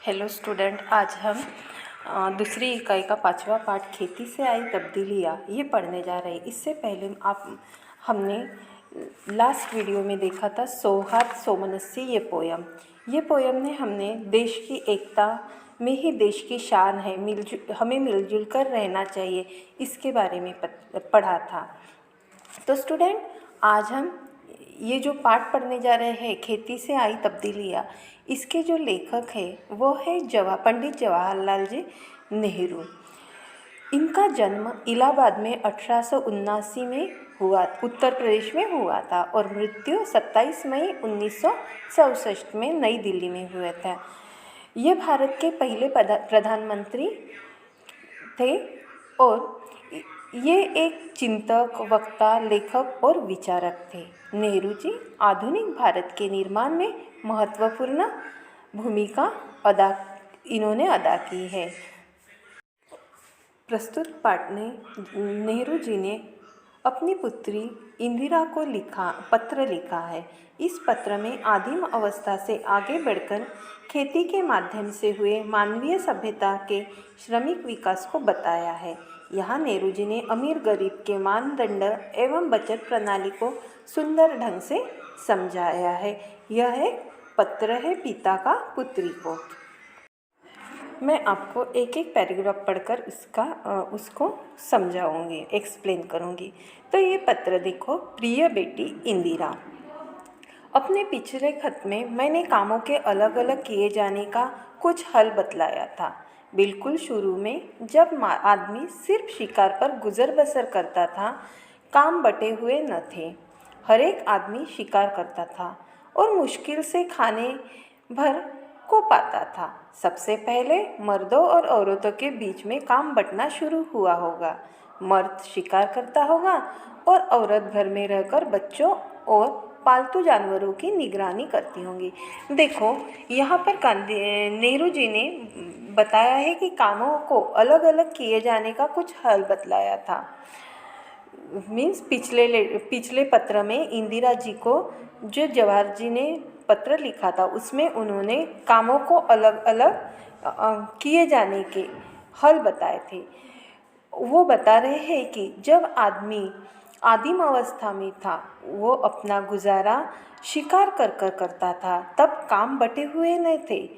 Hello student, आज हम दूसरी इकाई का 5वां पाठ खेती से आई तब्दीलियाँ ये पढ़ने जा रहे हैं। इससे पहले हमने लास्ट वीडियो में देखा था सौहार्द सोमनस्सी ये पोयम ने हमने देश की एकता में ही देश की शान है, हमें मिलजुल कर रहना चाहिए, इसके बारे में पढ़ा था। तो स्टूडेंट, आज हम ये जो पाठ पढ़ने जा रहे हैं खेती से आई तब्दीलियाँ, इसके जो लेखक हैं वो है पंडित जवाहरलाल जी नेहरू। इनका जन्म इलाहाबाद में 1879 में हुआ, उत्तर प्रदेश में हुआ था, और मृत्यु 27 मई 1964 में नई दिल्ली में हुआ था। ये भारत के पहले प्रधानमंत्री थे और ये एक चिंतक, वक्ता, लेखक और विचारक थे। नेहरू जी आधुनिक भारत के निर्माण में महत्वपूर्ण भूमिका इन्होंने अदा की है। प्रस्तुत पाठ में नेहरू जी ने अपनी पुत्री इंदिरा को पत्र लिखा है। इस पत्र में आदिम अवस्था से आगे बढ़कर खेती के माध्यम से हुए मानवीय सभ्यता के श्रमिक विकास को बताया है। यहाँ नेहरू जी ने अमीर गरीब के मानदंड एवं बचत प्रणाली को सुंदर ढंग से समझाया है। यह एक पत्र है पिता का पुत्री को। मैं आपको एक एक पैराग्राफ पढ़कर उसको समझाऊंगी, एक्सप्लेन करूंगी। तो ये पत्र देखो। प्रिय बेटी इंदिरा, अपने पिछले खत में मैंने कामों के अलग अलग किए जाने का कुछ हल बतलाया था। बिल्कुल शुरू में जब आदमी सिर्फ शिकार पर गुजर बसर करता था, काम बटे हुए न थे। हर एक आदमी शिकार करता था और मुश्किल से खाने भर को पाता था। सबसे पहले मर्दों और औरतों के बीच में काम बंटना शुरू हुआ होगा। मर्द शिकार करता होगा और औरत घर में रहकर बच्चों और पालतू जानवरों की निगरानी करती होंगी। देखो, यहाँ पर नेहरू जी ने बताया है कि कामों को अलग अलग किए जाने का कुछ हल बतलाया था। मीन्स पिछले पत्र में इंदिरा जी को जो जवाहर जी ने पत्र लिखा था, उसमें उन्होंने कामों को अलग अलग किए जाने के हल बताए थे। वो बता रहे हैं कि जब आदमी आदिम अवस्था में था, वो अपना गुजारा शिकार कर करता था, तब काम बटे हुए नहीं थे।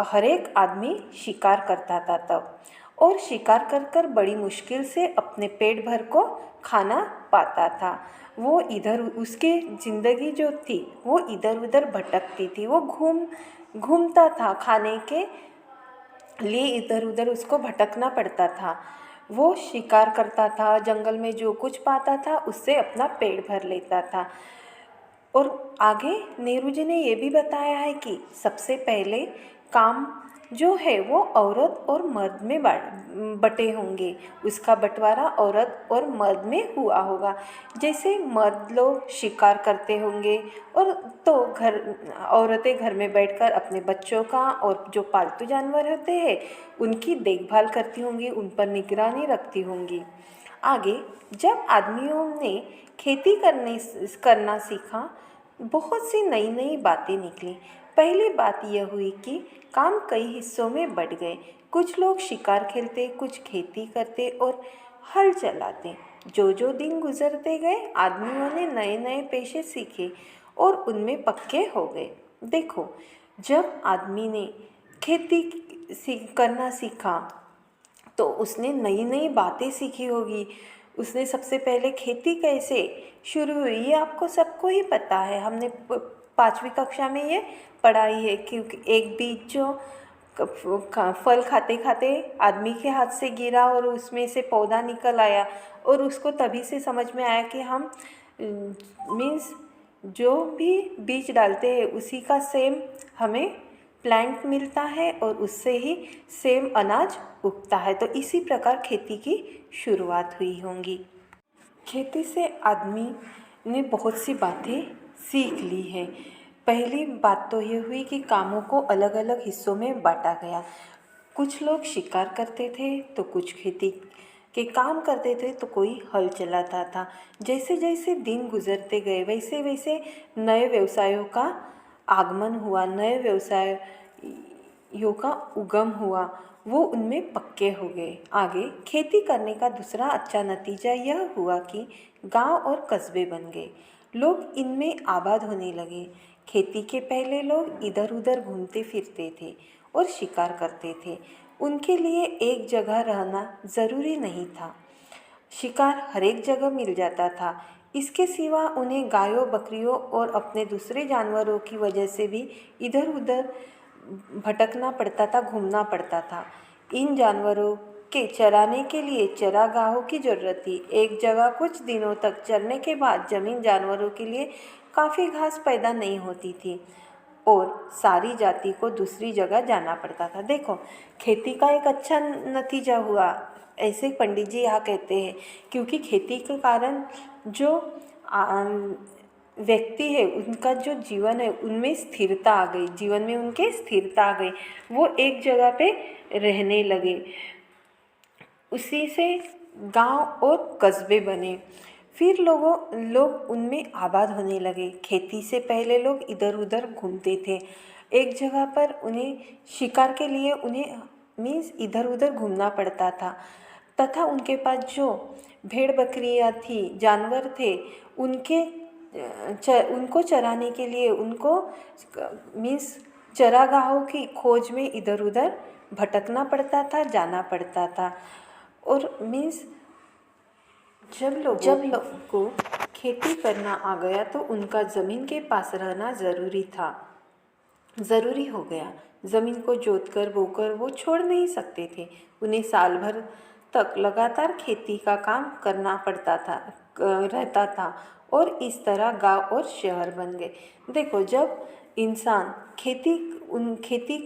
हर एक आदमी शिकार करता था तब, और शिकार कर बड़ी मुश्किल से अपने पेट भर को खाना पाता था। वो उसके ज़िंदगी जो थी वो इधर उधर भटकती थी। वो घूमता था, खाने के लिए इधर उधर उसको भटकना पड़ता था। वो शिकार करता था, जंगल में जो कुछ पाता था उससे अपना पेट भर लेता था। और आगे नेहरू जी ने ये भी बताया है कि सबसे पहले काम जो है वो औरत और मर्द में बटे होंगे। उसका बंटवारा औरत और मर्द में हुआ होगा। जैसे मर्द लोग शिकार करते होंगे और तो औरतें घर में बैठकर अपने बच्चों का और जो पालतू जानवर होते हैं उनकी देखभाल करती होंगी, उन पर निगरानी रखती होंगी। आगे जब आदमियों ने खेती करना सीखा, बहुत सी नई नई बातें निकली। पहली बात यह हुई कि काम कई हिस्सों में बट गए। कुछ लोग शिकार खेलते, कुछ खेती करते और हल चलाते। जो दिन गुजरते गए, आदमियों ने नए नए पेशे सीखे और उनमें पक्के हो गए। देखो, जब आदमी ने खेती करना सीखा तो उसने नई नई बातें सीखी होगी। उसने सबसे पहले खेती कैसे शुरू हुई ये आपको सबको ही पता है। हमने 5वीं कक्षा में ये पढ़ाई है, क्योंकि एक बीज जो फल खाते खाते आदमी के हाथ से गिरा और उसमें से पौधा निकल आया, और उसको तभी से समझ में आया कि हम मीन्स जो भी बीज डालते हैं उसी का सेम हमें प्लांट मिलता है और उससे ही सेम अनाज उगता है। तो इसी प्रकार खेती की शुरुआत हुई होंगी। खेती से आदमी ने बहुत सी बातें सीख ली हैं। पहली बात तो ये हुई कि कामों को अलग अलग हिस्सों में बांटा गया। कुछ लोग शिकार करते थे तो कुछ खेती के काम करते थे, तो कोई हल चलाता था। जैसे जैसे दिन गुजरते गए वैसे वैसे नए व्यवसायों का आगमन हुआ। नए व्यवसाय का उगम हुआ वो उनमें पक्के हो गए। आगे खेती करने का दूसरा अच्छा नतीजा यह हुआ कि गांव और कस्बे बन गए। लोग इनमें आबाद होने लगे। खेती के पहले लोग इधर उधर घूमते फिरते थे और शिकार करते थे। उनके लिए एक जगह रहना ज़रूरी नहीं था। शिकार हर एक जगह मिल जाता था। इसके सिवा उन्हें गायों, बकरियों और अपने दूसरे जानवरों की वजह से भी इधर उधर भटकना पड़ता था, घूमना पड़ता था। इन जानवरों के चराने के लिए चरागाहों की ज़रूरत थी। एक जगह कुछ दिनों तक चरने के बाद ज़मीन जानवरों के लिए काफ़ी घास पैदा नहीं होती थी और सारी जाति को दूसरी जगह जाना पड़ता था। देखो, खेती का एक अच्छा नतीजा हुआ, ऐसे पंडित जी यहाँ कहते हैं, क्योंकि खेती के कारण जो व्यक्ति है उनका जो जीवन है उनमें स्थिरता आ गई, जीवन में उनके स्थिरता आ गई, वो एक जगह पे रहने लगे। उसी से गांव और कस्बे बने। फिर लोग उनमें आबाद होने लगे। खेती से पहले लोग इधर उधर घूमते थे। एक जगह पर उन्हें शिकार के लिए उन्हें मीन्स इधर उधर घूमना पड़ता था तथा उनके पास जो भेड़ बकरियां थी, जानवर थे, उनको चराने के लिए उनको मीन्स चरागाहों की खोज में इधर उधर भटकना पड़ता था, जाना पड़ता था। और मीन्स जब लोगों को खेती करना आ गया तो उनका ज़मीन के पास रहना ज़रूरी हो गया। ज़मीन को जोतकर बोकर वो छोड़ नहीं सकते थे। उन्हें साल भर तक लगातार खेती का काम करना रहता था और इस तरह गांव और शहर बन गए। देखो, जब इंसान खेती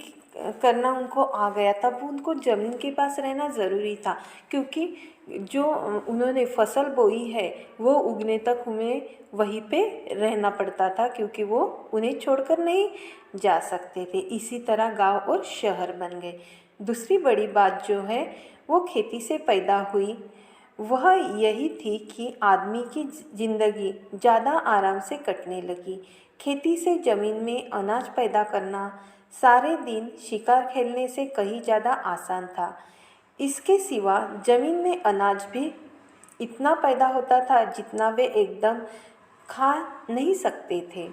करना उनको आ गया तब उनको ज़मीन के पास रहना ज़रूरी था, क्योंकि जो उन्होंने फसल बोई है वो उगने तक उन्हें वहीं पे रहना पड़ता था, क्योंकि वो उन्हें छोड़कर नहीं जा सकते थे। इसी तरह गांव और शहर बन गए। दूसरी बड़ी बात जो है वो खेती से पैदा हुई वह यही थी कि आदमी की ज़िंदगी ज़्यादा आराम से कटने लगी। खेती से ज़मीन में अनाज पैदा करना सारे दिन शिकार खेलने से कहीं ज़्यादा आसान था। इसके सिवा ज़मीन में अनाज भी इतना पैदा होता था जितना वे एकदम खा नहीं सकते थे।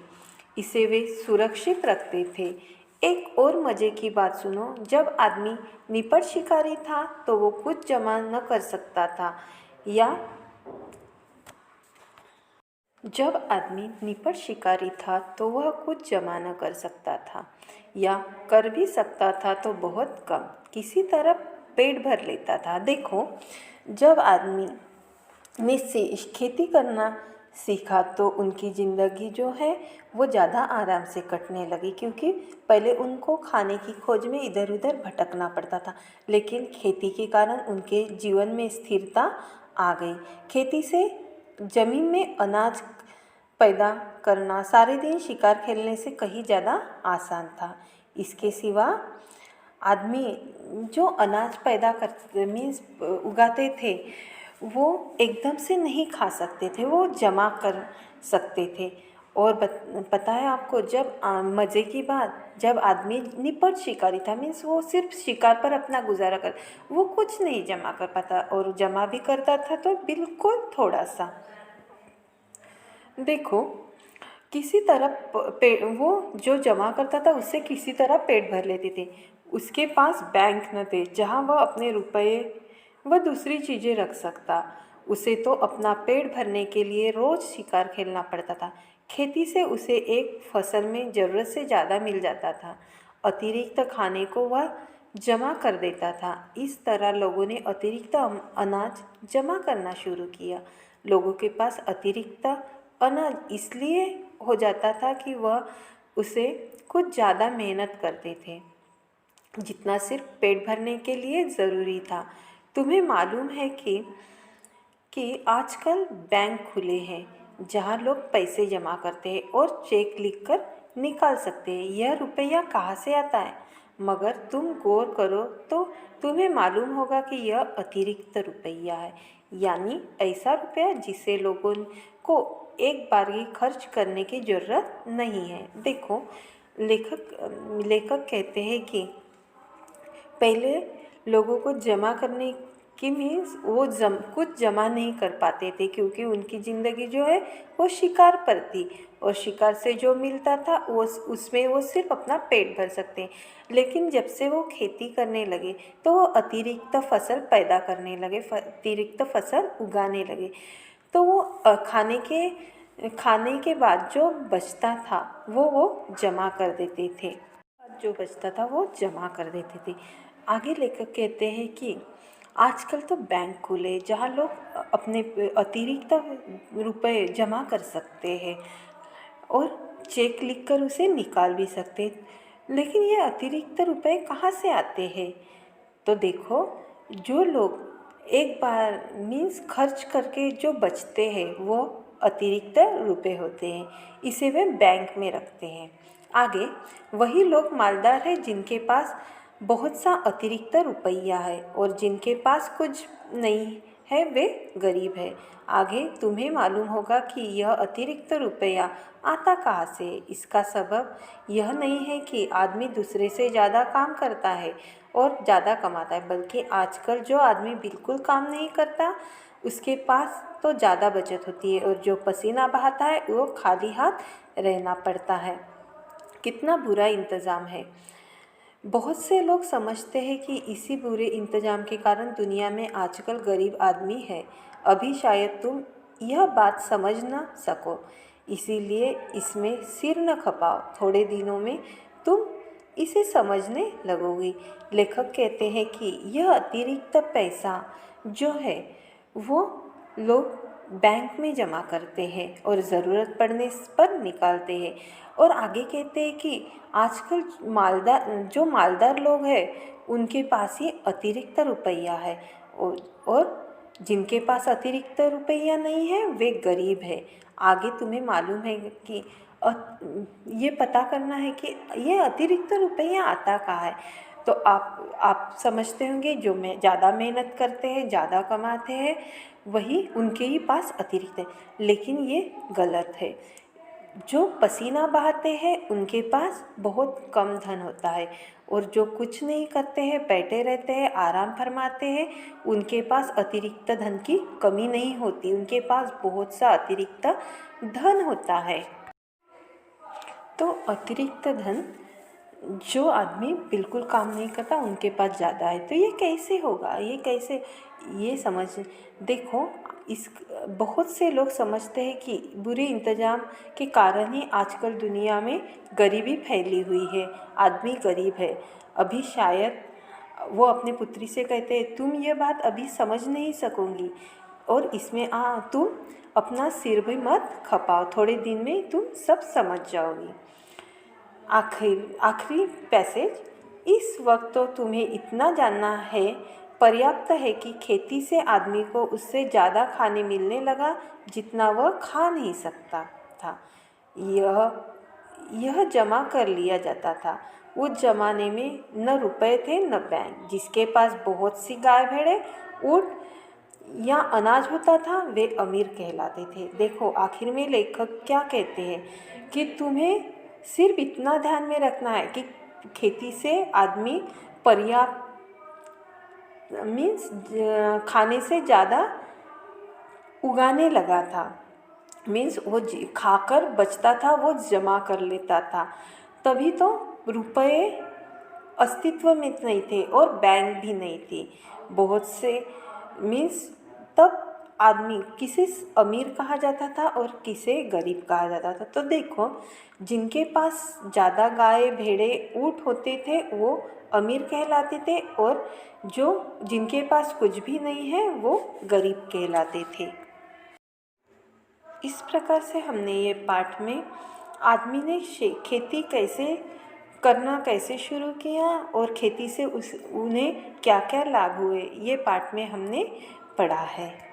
इसे वे सुरक्षित रखते थे। एक और मज़े की बात सुनो, जब आदमी निपट शिकारी था तो वो कुछ जमा न कर सकता था या जब आदमी निपट शिकारी था तो वह कुछ जमा न कर सकता था या कर भी सकता था तो बहुत कम, किसी तरह पेट भर लेता था। देखो, जब आदमी ने खेती करना सीखा तो उनकी ज़िंदगी जो है वो ज़्यादा आराम से कटने लगी, क्योंकि पहले उनको खाने की खोज में इधर उधर भटकना पड़ता था, लेकिन खेती के कारण उनके जीवन में स्थिरता आ गई। खेती से ज़मीन में अनाज पैदा करना सारे दिन शिकार खेलने से कहीं ज़्यादा आसान था। इसके सिवा आदमी जो अनाज पैदा करते मीन्स उगाते थे वो एकदम से नहीं खा सकते थे, वो जमा कर सकते थे। और पता है आपको, जब मज़े की बात, जब आदमी निपट शिकारी था मीन्स वो सिर्फ शिकार पर अपना गुजारा कर, वो कुछ नहीं जमा कर पाता, और जमा भी करता था तो बिल्कुल थोड़ा सा। देखो, किसी तरह वो जो जमा करता था उससे किसी तरह पेट भर लेते थे। उसके पास बैंक न थे जहाँ वह अपने रुपए व दूसरी चीज़ें रख सकता। उसे तो अपना पेट भरने के लिए रोज़ शिकार खेलना पड़ता था। खेती से उसे एक फसल में ज़रूरत से ज़्यादा मिल जाता था। अतिरिक्त खाने को वह जमा कर देता था। इस तरह लोगों ने अतिरिक्त अनाज जमा करना शुरू किया। लोगों के पास अतिरिक्त अनाज इसलिए हो जाता था कि वह उसे कुछ ज़्यादा मेहनत करते थे जितना सिर्फ पेट भरने के लिए ज़रूरी था। तुम्हें मालूम है कि आजकल बैंक खुले हैं जहां लोग पैसे जमा करते हैं और चेक लिखकर निकाल सकते हैं। यह रुपया कहाँ से आता है? मगर तुम गौर करो तो तुम्हें मालूम होगा कि यह अतिरिक्त रुपया है, यानी ऐसा रुपया जिसे लोगों को एक बार ही खर्च करने की ज़रूरत नहीं है। देखो, लेखक कहते हैं कि पहले लोगों को जमा करने की मीन्स वो कुछ जमा नहीं कर पाते थे, क्योंकि उनकी ज़िंदगी जो है वो शिकार पर थी, और शिकार से जो मिलता था वो उसमें वो सिर्फ अपना पेट भर सकते हैं। लेकिन जब से वो खेती करने लगे तो वो अतिरिक्त फसल पैदा करने लगे, अतिरिक्त फसल उगाने लगे। तो वो खाने के बाद जो बचता था वो जमा कर देते थे, जो बचता था वो जमा कर देते थे। आगे लेखक कहते हैं कि आजकल तो बैंक खुले जहाँ लोग अपने अतिरिक्त रुपए जमा कर सकते हैं और चेक लिखकर उसे निकाल भी सकते हैं। लेकिन ये अतिरिक्त रुपए कहाँ से आते हैं? तो देखो, जो लोग एक बार मीन्स खर्च करके जो बचते हैं वो अतिरिक्त रुपए होते हैं, इसे वे बैंक में रखते हैं। आगे वही लोग मालदार हैं जिनके पास बहुत सा अतिरिक्त रुपया है, और जिनके पास कुछ नहीं है वे गरीब है। आगे तुम्हें मालूम होगा कि यह अतिरिक्त रुपया आता कहाँ से। इसका सबब यह नहीं है कि आदमी दूसरे से ज़्यादा काम करता है और ज़्यादा कमाता है, बल्कि आजकल जो आदमी बिल्कुल काम नहीं करता उसके पास तो ज़्यादा बचत होती है, और जो पसीना बहाता है वो खाली हाथ रहना पड़ता है। कितना बुरा इंतज़ाम है। बहुत से लोग समझते हैं कि इसी बुरे इंतजाम के कारण दुनिया में आजकल गरीब आदमी है। अभी शायद तुम यह बात समझ न सको, इसीलिए इसमें सिर न खपाओ। थोड़े दिनों में तुम इसे समझने लगोगी। लेखक कहते हैं कि यह अतिरिक्त पैसा जो है वो लोग बैंक में जमा करते हैं और ज़रूरत पड़ने पर निकालते हैं। और आगे कहते हैं कि आजकल मालदार लोग हैं उनके पास ही अतिरिक्त रुपया है, और जिनके पास अतिरिक्त रुपया नहीं है वे गरीब है। आगे तुम्हें मालूम है कि ये पता करना है कि ये अतिरिक्त रुपया आता कहाँ है। तो आप समझते होंगे जो ज़्यादा मेहनत करते हैं, ज़्यादा कमाते हैं, वही उनके ही पास अतिरिक्त है। लेकिन ये गलत है। जो पसीना बहाते हैं उनके पास बहुत कम धन होता है, और जो कुछ नहीं करते हैं, बैठे रहते हैं, आराम फरमाते हैं, उनके पास अतिरिक्त धन की कमी नहीं होती। उनके पास बहुत सा अतिरिक्त धन होता है। तो अतिरिक्त धन जो आदमी बिल्कुल काम नहीं करता उनके पास ज़्यादा है। तो ये कैसे होगा? ये समझ देखो, बहुत से लोग समझते हैं कि बुरे इंतजाम के कारण ही आजकल दुनिया में गरीबी फैली हुई है, आदमी गरीब है। अभी शायद वो अपने पुत्री से कहते हैं तुम ये बात अभी समझ नहीं सकोगी, और इसमें तुम अपना सिर भी मत खपाओ, थोड़े दिन में तुम सब समझ जाओगी। आखिरी पैसेज, इस वक्त तो तुम्हें इतना जानना है पर्याप्त है कि खेती से आदमी को उससे ज़्यादा खाने मिलने लगा जितना वह खा नहीं सकता था। यह जमा कर लिया जाता था। उस जमाने में न रुपए थे न बैंक। जिसके पास बहुत सी गाय भेड़े ऊँट या अनाज होता था वे अमीर कहलाते थे। देखो, आखिर में लेखक क्या कहते हैं कि तुम्हें सिर्फ इतना ध्यान में रखना है कि खेती से आदमी पर्याप्त मीन्स खाने से ज़्यादा उगाने लगा था। मीन्स वो खाकर बचता था वो जमा कर लेता था, तभी तो रुपए अस्तित्व में नहीं थे और बैंक भी नहीं थी। बहुत से मीन्स तब आदमी किसे अमीर कहा जाता था और किसे गरीब कहा जाता था। तो देखो, जिनके पास ज़्यादा गाय भेड़े ऊँट होते थे वो अमीर कहलाते थे, और जिनके पास कुछ भी नहीं है वो गरीब कहलाते थे। इस प्रकार से हमने ये पाठ में आदमी ने खेती कैसे शुरू किया और खेती से उन्हें क्या क्या लाभ हुए, ये पाठ में हमने पढ़ा है।